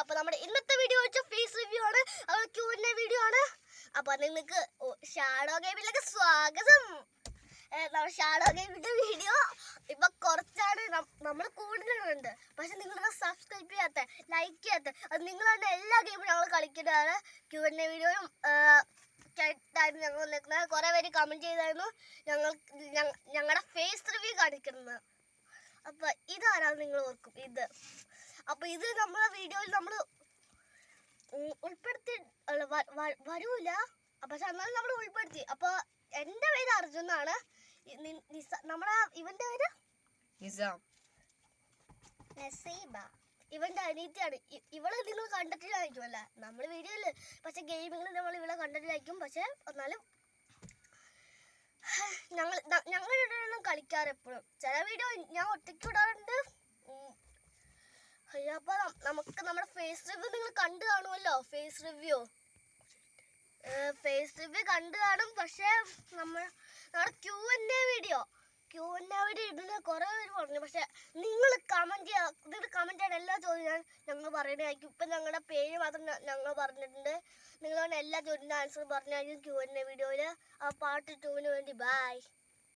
അപ്പോൾ നമ്മുടെ ഇന്നത്തെ വീഡിയോ വെച്ച ഫേസ് റിവ്യൂ ആണ്, Q&A വീഡിയോ ആണ്. അപ്പോൾ നിങ്ങൾക്ക് ഷാഡോ ഗെയിമിലേക്ക് സ്വാഗതം. നമ്മുടെ ഷാഡോ ഗെയിമിന്റെ വീഡിയോ ഇപ്പൊ കുറച്ചാണ് നമ്മൾ കൂടുതലുണ്ട്, പക്ഷെ നിങ്ങളൊക്കെ സബ്സ്ക്രൈബ് ചെയ്യാത്ത, ലൈക്ക് ചെയ്യാത്ത, അത് നിങ്ങളാണ് എല്ലാ ഗെയിമും ഞങ്ങൾ കളിക്കുന്നതാണ്. Q&A വീഡിയോയും കേട്ടായിരുന്നു ഞങ്ങൾ നിൽക്കുന്നത്. കുറേ പേര് കമൻറ്റ് ചെയ്തായിരുന്നു ഞങ്ങളുടെ ഫേസ് റിവ്യൂ കാണിക്കുന്നത്. അപ്പോൾ ഇതാരാണ് നിങ്ങൾ ഓർക്കും ഇത്. അപ്പോൾ ഇത് നമ്മളെ വീഡിയോയിൽ നമ്മൾ ഉൾപ്പെടുത്തി വരൂല, പക്ഷെ എന്നാലും നമ്മൾ ഉൾപ്പെടുത്തി. അപ്പോൾ എൻ്റെ പേര് അർജുനാണ്, നമ്മുടെ ഇവന്റെ പേര് നസീബ, ഇവന്റെ അനീതിയാണ്. ഇവളെ നിങ്ങൾ കണ്ടിട്ടില്ലായിരിക്കുമല്ല നമ്മൾ വീഡിയോയില്, പക്ഷെ ഗെയിമിങ്ങിൽ നമ്മൾ ഇവളെ കണ്ടിട്ടില്ലായിരിക്കും. പക്ഷെ എന്നാലും ഞങ്ങൾ കളിക്കാറ് എപ്പോഴും. ചില വീഡിയോ ഞാൻ ഒറ്റയ്ക്ക് വിടാറുണ്ട്. അപ്പൊ നമുക്ക് നമ്മുടെ ഫേസ് റിവ്യൂ നിങ്ങൾ കണ്ടു കാണുമല്ലോ. ഫേസ് റിവ്യൂ കണ്ടു കാണും. പക്ഷെ നമ്മുടെ Q&A വീഡിയോ ഇടുന്ന കുറേ പേര് പറഞ്ഞു. പക്ഷെ നിങ്ങൾ കമൻറ്റ് ചെയ്യാൻ എല്ലാ ചോദ്യം ഞങ്ങൾ പറയുന്നതായിരിക്കും. ഇപ്പം ഞങ്ങളുടെ പേര് മാത്രം ഞങ്ങൾ പറഞ്ഞിട്ടുണ്ട്. നിങ്ങളോട് എല്ലാ ചോദ്യത്തിൻ്റെ ആൻസർ പറഞ്ഞായിരിക്കും Q&A വീഡിയോയിൽ. ആ പാർട്ട് 2 വേണ്ടി. ബൈ.